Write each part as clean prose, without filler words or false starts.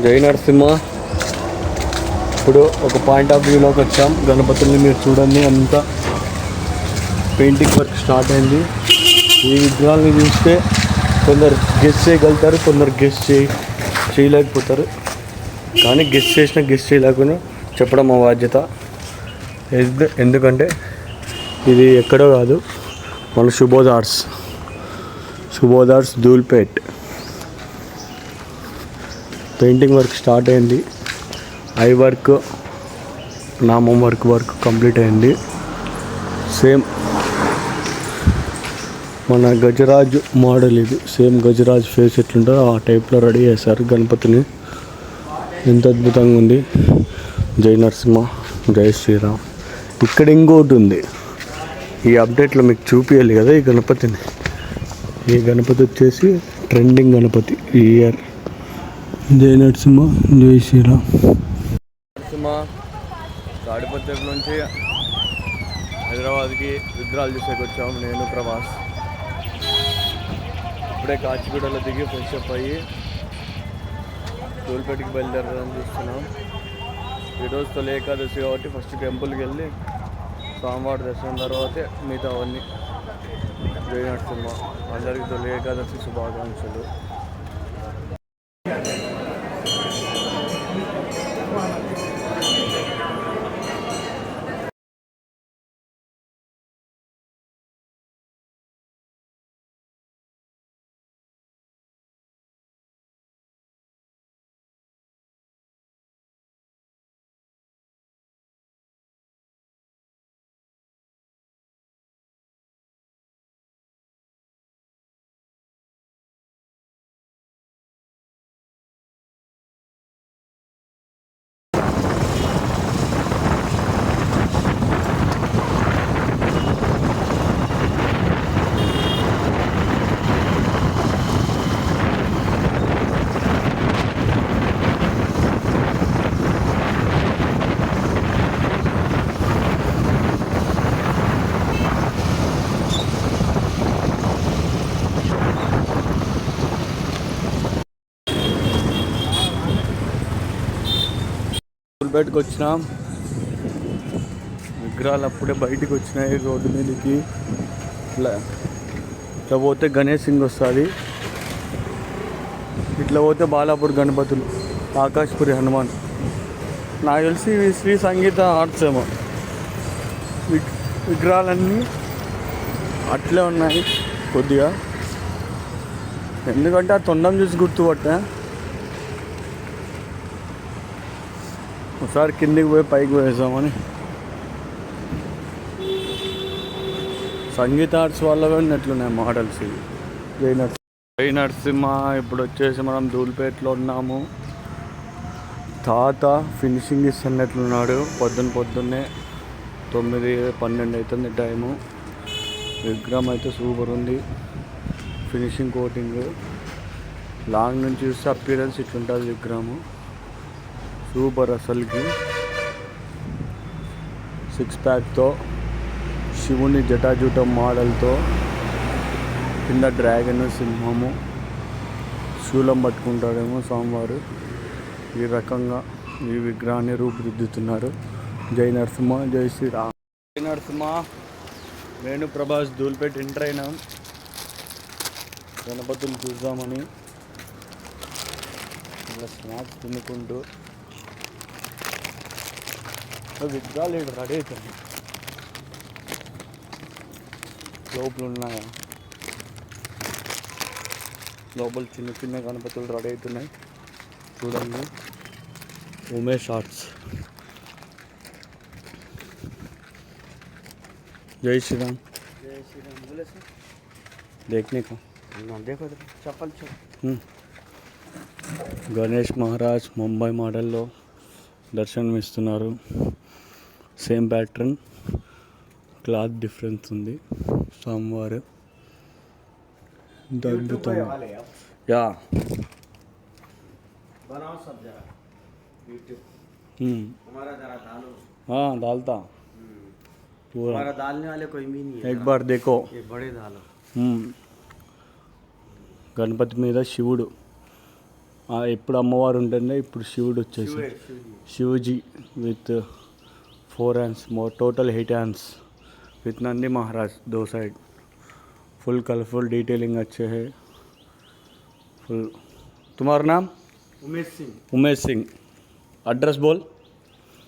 జై నరసింహ. ఇప్పుడు ఒక పాయింట్ ఆఫ్ వ్యూలోకి వచ్చాం. గణపతుల్ని మీరు చూడండి, అంతా పెయింటింగ్ వర్క్ స్టార్ట్ అయింది. ఈ విగ్రహాలని చూస్తే కొందరు గెస్ట్ చేయగలుగుతారు, కొందరు గెస్ట్ చేయలేకపోతారు. కానీ గెస్ట్ చేయలేకుండా చెప్పడం మా బాధ్యత. ఎందుకంటే ఇది ఎక్కడో కాదు, మన శుభోదార్స్ ధూల్పేట్. పెయింటింగ్ వర్క్ స్టార్ట్ అయింది. ఐ వర్క్, నామం వర్క్ కంప్లీట్ అయింది. సేమ్ మన గజరాజ్ మోడల్, ఇది సేమ్ గజరాజ్ ఫేస్ ఎట్లుంటుందో ఆ టైప్లో రెడీ చేశారు గణపతిని. ఎంత అద్భుతంగా ఉంది. జై నరసింహ, జై శ్రీరామ్. ఇక్కడ ఇంకోటి ఉంది, ఈ అప్డేట్లో మీకు చూపించాలి కదా. ఈ గణపతి వచ్చేసి ట్రెండింగ్ గణపతి ఈ ఇయర్. జై నరసింహ, జై శ్రీరామ్. నరసింహ తాడిపత్రి నుంచి హైదరాబాద్కి విగ్రహాలు చూసేకి వచ్చాము. నేను ప్రభాస్ ఇప్పుడే కాచిగూడలో దిగి ఫ్రెష్ అప్ అయ్యి ధూల్పేటకి బయలుదేరాలని చూస్తున్నాం. ఈరోజు తొలి ఏకాదశి కాబట్టి ఫస్ట్ టెంపుల్కి వెళ్ళి స్వామివారి దర్శనం తర్వాతే మిగతా అవన్నీ. జై నరసింహ. అందరికీ తొలి ఏకాదశి శుభాకాంక్షలు. ధూల్పేటకి వచ్చినాం. విగ్రహాలు అప్పుడే బయటికి వచ్చినాయి రోడ్డు మీదకి. ఇట్లా పోతే గణేష్ సింగ్ వస్తుంది, ఇట్లా పోతే బాలాపూర్ గణపతులు, ఆకాశ్పురి హనుమాన్. నాకు తెలిసి శ్రీ సంగీత ఆర్ట్స్ ఏమో. విగ్రహాలన్నీ అట్లే ఉన్నాయి కొద్దిగా, ఎందుకంటే ఆ తొండం చూసి గుర్తుపట్టా. ఒకసారి కిందికి పోయి పైకి పోయేసామని. సంగీత ఆర్ట్స్ వాళ్ళవే ఉన్నట్లున్నాయి మోడల్స్ ఇవి. జై నరసింహ. ఇప్పుడు వచ్చేసి మనం ధూల్పేటలో ఉన్నాము. తాత ఫినిషింగ్ ఇస్తున్నట్లున్నాడు. పొద్దున్నే 9-12 అవుతుంది టైము. విగ్రహం అయితే సూపర్ ఉంది. ఫినిషింగ్ కోటింగ్ లాంగ్ నుంచి చూస్తే అపీరెన్స్ ఇట్లుంటుంది విగ్రహము. సూపర్ అసలుకి. 6 ప్యాక్తో శివుని జటాజూటం మోడల్తో, కింద డ్రాగన్, సింహము, శూలం పట్టుకుంటాడేమో స్వామివారు. ఈ రకంగా ఈ విగ్రహాన్ని రూపుదిద్దుతున్నారు. జై నరసింహ, జై శ్రీరామ్. జై నరసింహ. నేను ప్రభాస్ ధూల్పేట ఎంటర్ అయినాం గణపతులు చూద్దామని. ఇలా స్నాక్స్ తినుకుంటూ విగ్రహాలు ఇక్కడ రెడీ అవుతుంది. లోపల ఉన్నాయా? లోపల చిన్న గణపతులు రెడీ అవుతున్నాయి చూడండి. ఉమేష్ ఆర్ట్స్. जय श्री राम. बोले सर देखने का देखो चप्पल గణేష్ మహారాజ్ ముంబై మోడల్లో దర్శనం ఇస్తున్నారు. సేమ్ ప్యాటర్న్, క్లాత్ డిఫరెన్స్ ఉంది. స్వామివారు అద్భుతం. యా हाँ डालता पूरा। हमारा डालने वाले कोई भी नहीं है। एक बार देखो, ये बड़े दाल। గణపతి మీద శివుడు ఎప్పుడు అమ్మవారు ఉంటుండే, ఇప్పుడు శివుడు వచ్చేసి Shivaji with 4 hands, total 8 hands with Nandi Maharaj 2 side. Full colourful detailing अच्छे है फुल. तुम्हारा नाम? उमेश सिंह. అడ్రస్ బోల్.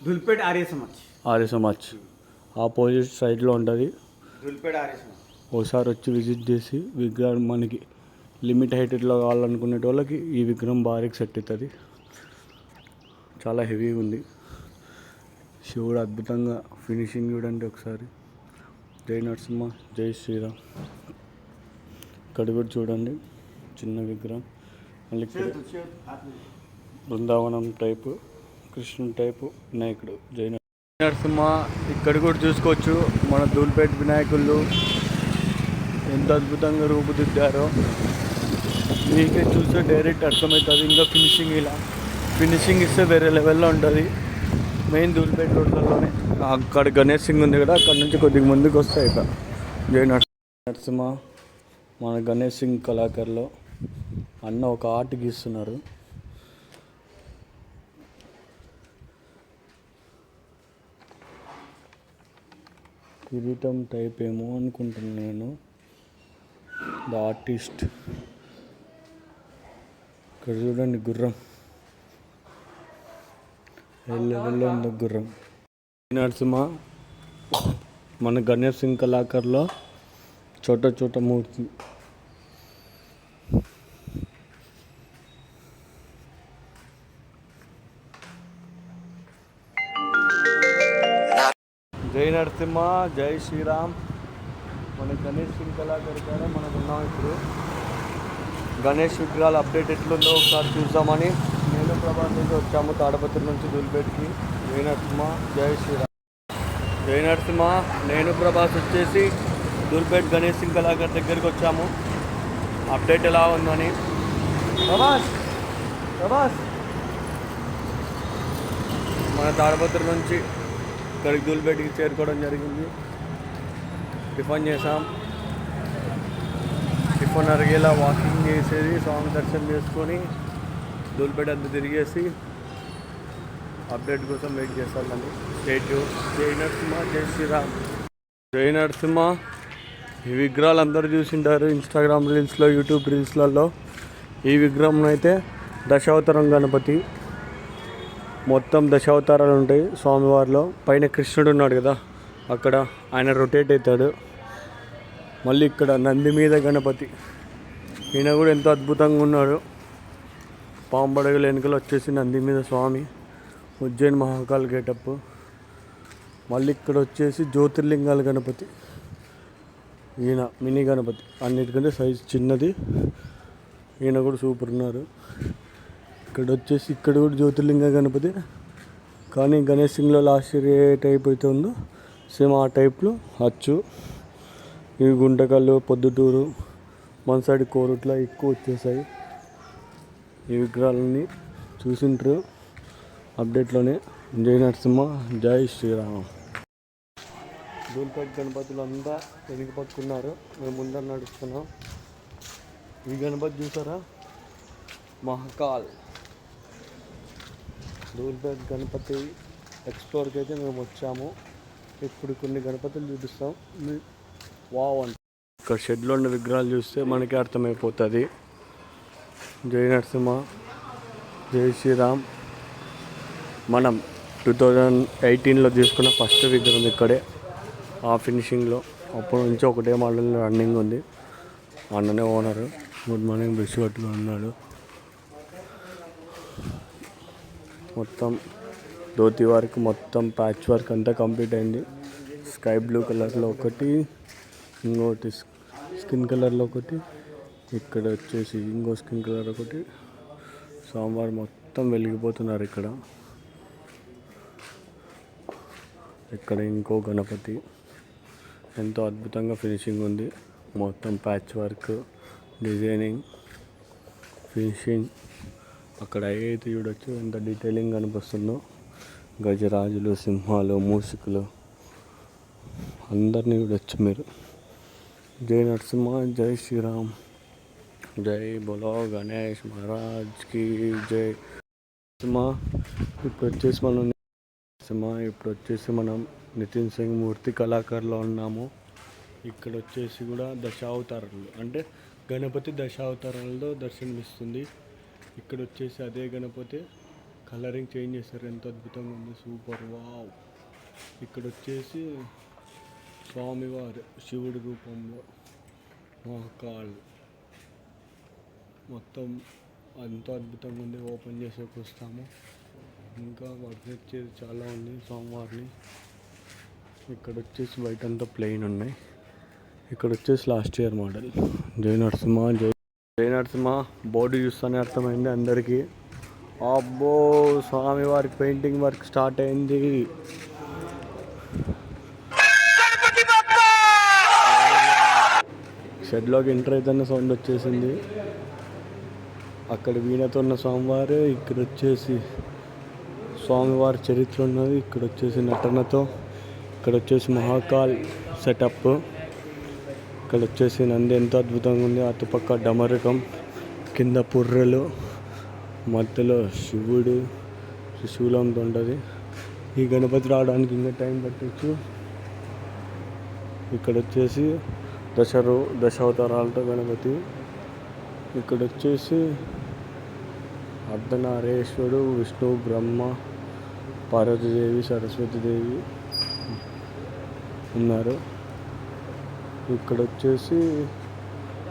దుల్పేట్ ఆర్య సమాజ్ ఆపోజిట్ సైడ్లో ఉంటుంది. దుల్పేట్ ఆర్య సమాజ్ ఒకసారి వచ్చి విజిట్ చేసి విగ్రహం మనకి లిమిట్ హైట్లో కావాలనుకునే వాళ్ళకి ఈ విగ్రహం భారీకి సెట్ అవుతుంది. చాలా హెవీగా ఉంది. శివుడు అద్భుతంగా ఫినిషింగ్ చూడండి ఒకసారి. జై నరసింహ, జై శ్రీరామ్. ఇక్కడ కూడా చూడండి చిన్న విగ్రహం. మళ్ళీ బృందావనం టైపు, కృష్ణుని టైపు వినాయకుడు. జై నరసింహ. ఇక్కడ కూడా చూసుకోవచ్చు మన ధూల్పేట వినాయకుళ్ళు ఎంత అద్భుతంగా రూపుదిద్దారో మీకే చూస్తే డైరెక్ట్ అర్థమవుతుంది. ఇంకా ఫినిషింగ్ ఇస్తే వేరే లెవెల్లో ఉంటుంది. మెయిన్ ధూల్పేట రోడ్లలోనే అక్కడ గణేష్ సింగ్ ఉంది కదా, అక్కడ నుంచి కొద్దిగా ముందుకు వస్తాయి. ఇక జై నరసింహ. మన గణేష్ సింగ్ కళాకారులో అన్న ఒక ఆర్ట్ గీస్తున్నారు. కిరీటం టైప్ ఏమో అనుకుంటున్నాను నేను. The artist. ఇక్కడ చూడండి గుర్రం ఏ లెవెల్లో ఉందో గుర్రం. నరసింహ మన గణేష్ సింగ్ కళాకారులో చోట మూర్తి. జై నరసింహ, జై శ్రీరామ్. మన గణేష్ సింగ్ కళాకారు ద్వారా మనకు ఉన్నాం. ఇప్పుడు గణేష్ విగ్రహాల అప్డేట్ ఎట్లుందో ఒకసారి చూద్దామని నేను ప్రభాస్ నుంచి వచ్చాము తాడపత్రి నుంచి ధూల్పేట్కి. జై నరసింహ, జై శ్రీరామ్. జై నరసింహ. నేను ప్రభాస్ వచ్చేసి ధూల్పేట్ గణేష్ సింగ్ కళాకారు దగ్గరికి వచ్చాము అప్డేట్ ఎలా ఉందని. ప్రభాస్ మన తాడపత్రి నుంచి ఇక్కడికి ధూల్పేట్కి చేరుకోవడం జరిగింది. టిఫిన్ చేసాం. టిఫిన్ అరిగేలా వాకింగ్ చేసేది, స్వామి దర్శనం చేసుకొని ధూల్పేట అంతా తిరిగేసి అప్డేట్ కోసం వెయిట్ చేస్తామండి. స్టేట్. జై నరసింహ, జై శ్రీరామ్. జై నరసింహ. ఈ విగ్రహాలు అందరూ చూసింటారు ఇన్స్టాగ్రామ్ రీల్స్లో, యూట్యూబ్ రీల్స్లలో. ఈ విగ్రహం అయితే దశావతారం గణపతి. మొత్తం దశావతారాలు ఉంటాయి స్వామివారిలో. పైన కృష్ణుడు ఉన్నాడు కదా, అక్కడ ఆయన రొటేట్ అవుతాడు. మళ్ళీ ఇక్కడ నంది మీద గణపతి. ఈయన కూడా ఎంతో అద్భుతంగా ఉన్నాడు. పాంబడగల వెనుకలు వచ్చేసి నంది మీద స్వామి. ఉజ్జయిన్ మహాకాల్ గేటప్. మళ్ళీ ఇక్కడ వచ్చేసి జ్యోతిర్లింగాల గణపతి. ఈయన మినీ గణపతి, అన్నిటికంటే సైజు చిన్నది. ఈయన కూడా సూపర్ ఉన్నారు. ఇక్కడ వచ్చేసి ఇక్కడ కూడా జ్యోతిర్లింగ గణపతి, కానీ గణేష్ సింగ్లో లాస్ట్ ఇయర్ ఏ టైప్ అయితే ఉందో సేమ్ ఆ టైప్లో అచ్చు. ఇవి గుంటకల్లు, పొద్దుటూరు, మన సైడ్ కోరుట్ల ఎక్కువ వచ్చేసాయి. ఈ విగ్రహాలని చూసింటారు అప్డేట్లోనే. జై నరసింహ, జై శ్రీరామ్. ధూల్పేట గణపతులు అంతా వెనుక పట్టుకున్నారు, మేము ముందర నడుస్తున్నాం. ఈ గణపతి చూసారా, మహాకాల్. ధూల్పేట గణపతి ఎక్స్ప్లోర్కి అయితే మేము వచ్చాము. ఇప్పుడు కొన్ని గణపతులు చూపిస్తాం. వావ్ అంటే ఇక్కడ షెడ్లో ఉన్న విగ్రహాలు చూస్తే మనకి అర్థమైపోతుంది. జై నరసింహ, జై శ్రీరామ్. మనం 2018లో తీసుకున్న ఫస్ట్ విగ్రహం ఇక్కడే, ఆ ఫినిషింగ్లో. అప్పటి నుంచి ఒకటే మోడల్ రన్నింగ్ ఉంది. అన్ననే ఓనరు. గుడ్ మార్నింగ్, బ్రష్ కట్టుగా ఉన్నాడు. మొత్తం ధోతి వర్క్, మొత్తం ప్యాచ్ వర్క్ అంతా కంప్లీట్ అయింది. స్కై బ్లూ కలర్లో ఒకటి, ఇంకోటి స్కిన్ కలర్లో ఒకటి, ఇక్కడ వచ్చేసి ఇంకో స్కిన్ కలర్ ఒకటి. స్వామివారు మొత్తం వెలిగిపోతున్నారు. ఇక్కడ ఇంకో గణపతి. ఎంతో అద్భుతంగా ఫినిషింగ్ ఉంది. మొత్తం ప్యాచ్ వర్క్, డిజైనింగ్, ఫినిషింగ్. అక్కడ అయితే చూడొచ్చు ఎంత డీటెయిలింగ్ కనిపిస్తుందో. గజరాజులు, సింహాలు, మూషికులు అందరినీ చూడొచ్చు మీరు. జై నరసింహ, జై శ్రీరామ్. జై బోలో గణేష్ మహారాజ్కి జై. సినిమా ఇప్పుడు వచ్చేసి మనం నితిన్ సింగ్ మూర్తి కళాకారులో ఉన్నాము. ఇక్కడ వచ్చేసి కూడా దశావతారాలు అంటే గణపతి దశావతారాలతో దర్శనమిస్తుంది. ఇక్కడ వచ్చేసి అదే గణపతి కలరింగ్ చేంజ్ చేశారు, ఎంత అద్భుతంగా ఉంది, సూపర్ వావ్. ఇక్కడ వచ్చేసి స్వామివారు శివుడి రూపంలో మహాకాల్ మొత్తం ఎంతో అద్భుతంగా ఉంది. ఓపెన్ చేసేకి వస్తాము. ఇంకా వర్క్ వచ్చేది చాలా ఉంది స్వామివారిని. ఇక్కడ వచ్చేసి బయట అంతా ప్లెయిన్ ఉన్నాయి. ఇక్కడ వచ్చేసి లాస్ట్ ఇయర్ మోడల్ జై నరసింహ బోర్డు చూస్తూనే అర్థమైంది అందరికీ. అబ్బో స్వామివారికి పెయింటింగ్ వర్క్ స్టార్ట్ అయింది. షెడ్లోకి ఎంటర్ అవుతున్న సౌండ్ వచ్చేసింది. అక్కడ వీణతో ఉన్న స్వామివారు, ఇక్కడ వచ్చేసి స్వామివారి చరిత్ర ఉన్నది. ఇక్కడ వచ్చేసి నటనతో, ఇక్కడ వచ్చేసి మహాకాల్ సెటప్, ఇక్కడ వచ్చేసి నంది ఎంతో అద్భుతంగా ఉంది. అటుపక్క డమరకం, కింద పుర్రెలు, మధ్యలో శివుడు శూలంతో ఉంటుంది. ఈ గణపతి రావడానికి ఇంకా టైం పట్టచ్చు. ఇక్కడ వచ్చేసి దశావతారాలతో గణపతి. ఇక్కడ వచ్చేసి అర్ధనారీశ్వరుడు, విష్ణు, బ్రహ్మ, పార్వతీదేవి, సరస్వతీదేవి ఉన్నారు. ఇక్కడ వచ్చేసి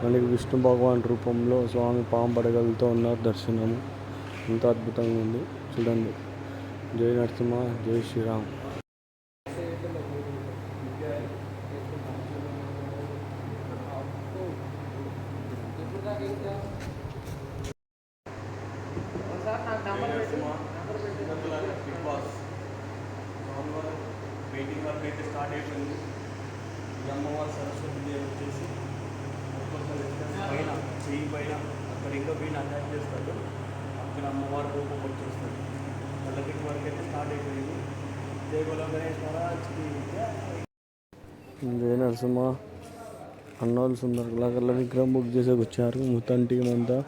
మనకి విష్ణు భగవాన్ రూపంలో స్వామి పాంపడగలతో ఉన్నారు. దర్శనము ఎంతో అద్భుతంగా ఉంది చూడండి. జై నరసింహ, జై శ్రీరామ్. పెయింటింగ్ వర్క్ అయితే స్టార్ట్ అయిపోయింది. అమ్మవారు సరస్వతి దేవి వచ్చేసి పైన చెయ్యి పైన అక్కడ ఇంకా వీళ్ళు అటాచ్ చేస్తారు. అక్కడ అమ్మవారి రూపం వచ్చేస్తుంది. కలరింగ్ వర్క్ అయితే స్టార్ట్ అయిపోయింది. జై బోలో గణేష్ మహారాజ్కి జై నరసింహ. అన్నోళ్ళు సుందర కళాకారుల విగ్రహం బుక్ చేసేకి వచ్చారు మొత్తం టీం అంతా.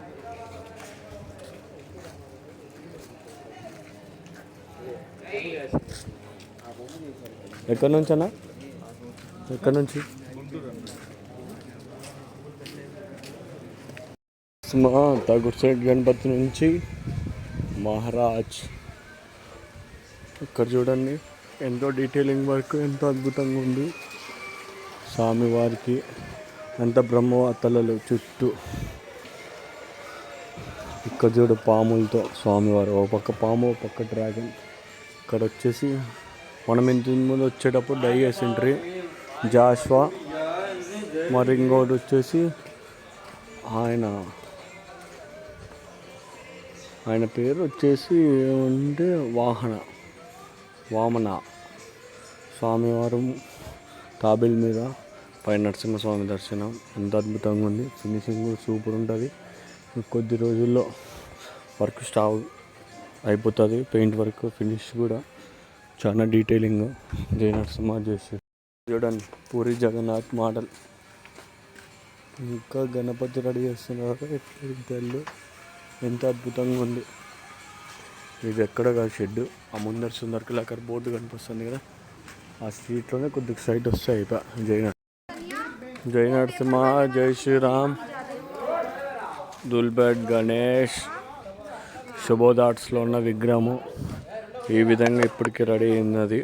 ఎక్కడి నుంచి అన్న? ఎక్కడి నుంచి? తగుర్సేట్ గణపతి నుంచి మహారాజ్. ఇక్కడ చూడండి ఎంతో డీటెయిలింగ్ వర్క్ ఎంతో అద్భుతంగా ఉంది. స్వామివారికి అంత బ్రహ్మవతలలో చుట్టూ. ఇక్కడ చూడు పాములతో స్వామివారు, ఓ పక్క పాము ఓ పక్క డ్రాగన్. ఇక్కడ వచ్చేసి మనం ఇంటి ముందు వచ్చేటప్పుడు డై వేసింట్రీ జాష్వా. మరి ఇంకోటి వచ్చేసి ఆయన పేరు వచ్చేసి ఏమంటే వామన. స్వామివారు తాబేలు మీద పై నరసింహస్వామి దర్శనం ఎంత అద్భుతంగా ఉంది. ఫినిషింగ్ సూపర్ ఉంటుంది. కొద్ది రోజుల్లో వర్క్ స్టార్ట్ అయిపోతుంది. పెయింట్ వర్క్ ఫినిష్ కూడా చాలా డీటెయిలింగ్. జై నరసింహ, జై శ్రీ. చూడండి పూరి జగన్నాథ్ మోడల్. ఇంకా గణపతి రెడీ చేస్తున్నారు. ఎట్లు ఎంత అద్భుతంగా ఉంది. ఇది ఎక్కడ కాదు షెడ్. ఆ ముందర సుందర్ కళాకారు బోర్డు కనిపిస్తుంది కదా, ఆ స్ట్రీట్లోనే కొద్దిగా సైట్ వస్తే అయిపోయా. జై నరసింహ, జై శ్రీరామ్. దుల్బెట్ గణేష్ శుభోదాట్స్లో ఉన్న విగ్రహము ఈ విధంగా ఇప్పటికీ రెడీ అయినది.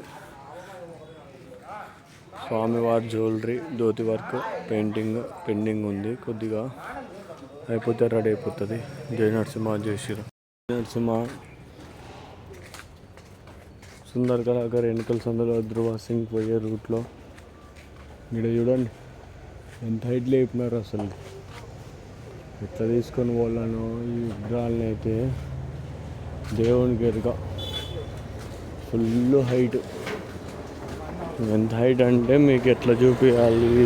స్వామివారి jewellery, dhoti work, painting pending ఉంది. కొద్దిగా అయిపోతే రెడీ అయిపోతుంది. జై నరసింహ, జై శ్రీరామ్. నరసింహ సుందర్ కళాకారు ఎన్నికల సందులో ధ్రువ సింగ్ పోయే రూట్లో. ఇక్కడ చూడండి ఎంత హైట్ లేపినారు అసలు. ఎట్లా తీసుకొని పోలాను ఈ విగ్రహాలని అయితే దేవునికి ఎదుగా ఫుల్ హైట్. ఎంత హైట్ అంటే మీకు ఎట్లా చూపించాలి,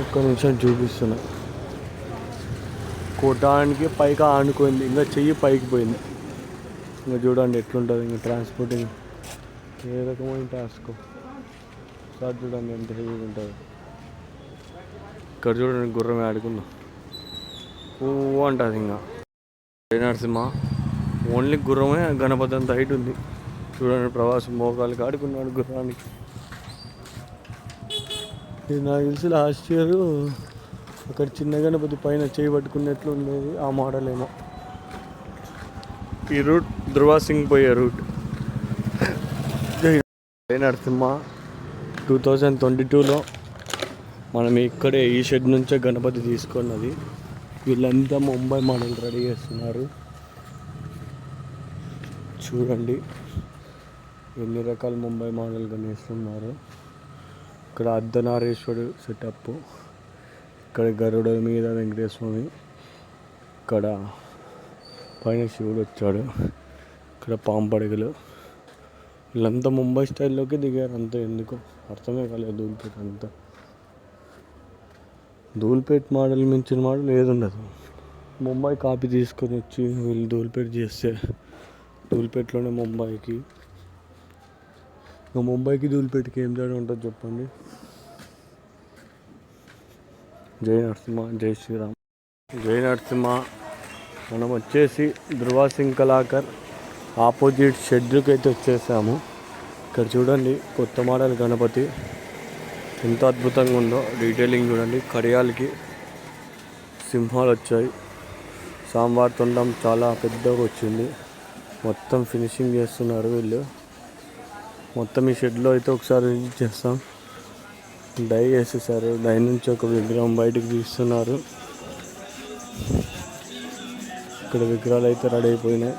ఒక్క నిమిషం చూపిస్తున్నా. కోటానికి పైకి ఆనుకుంది, ఇంకా చెయ్యి పైకి పోయింది. ఇంకా చూడండి ఎట్లుంటుంది. ఇంకా ట్రాన్స్పోర్టింగ్ ఏ రకమైన టాస్క్. సార్ చూడండి ఎంత హెవీగా ఉంటుంది. ఇక్కడ చూడండి గుర్రం ఆడుకుందాం. అంటుంది ఇంకా జై నరసింహ. ఓన్లీ గుర్రమే గణపతి అంత హైట్ ఉంది. చూడండి ప్రవాసం మోకాలు కాడుకున్నాడు గుర్రానికి. ఇది నాకు తెలిసి లాస్ట్ ఇయర్ అక్కడ చిన్న గణపతి పైన చేయి పట్టుకున్నట్లు ఉండేది, ఆ మోడల్ ఏమో. ఈ రూట్ ధృవ సింగ్ పోయే రూట్. జై నరసింహ 2022లో మనం ఇక్కడే ఈ షెడ్ నుంచే గణపతి తీసుకున్నది. వీళ్ళంతా ముంబై మోడల్ రెడీ చేస్తున్నారు. చూడండి ఎన్ని రకాల ముంబై మోడల్ గణేస్తున్నారు. ఇక్కడ అర్ధనారీశ్వరుడు సెటప్, ఇక్కడ గరుడ మీద వెంకటేశ్వర స్వామి, ఇక్కడ పైన శివుడు వచ్చాడు, ఇక్కడ పాంపడగలు. వీళ్ళంతా ముంబై స్టైల్లోకి దిగారు అంతా. ఎందుకో అర్థమే కాలేదు. ధూల్పేట అంతా ధూల్పేట మోడల్ మించిన మోడల్ ఏది ఉండదు. ముంబై కాపీ తీసుకొని వచ్చి వీళ్ళు ధూల్పేట చేస్తే ధూల్పేటలోనే ముంబైకి, ఇంకా ముంబైకి ధూల్పేటకి ఏం తేడా ఉంటుంది చెప్పండి. జై నరసింహ, జై శ్రీరామ్. జై నరసింహ. మనం వచ్చేసి ధృవ సింగ్ కళాకర్ ఆపోజిట్ షెడ్కి అయితే వచ్చేసాము. ఇక్కడ చూడండి కొత్త మోడల్ గణపతి ఎంత అద్భుతంగా ఉందో. డీటెయిలింగ్ చూడండి. కడియాలకి సింహాలు వచ్చాయి. సాంబార్ తొండం చాలా పెద్దగా వచ్చింది. మొత్తం ఫినిషింగ్ చేస్తున్నారు వీళ్ళు. మొత్తం ఈ షెడ్లో అయితే ఒకసారి విజిట్ చేస్తాం. డై వేసేసారు. డై నుంచి ఒక విగ్రహం బయటకు తీస్తున్నారు. ఇక్కడ విగ్రహాలు అయితే రెడీ అయిపోయినాయి.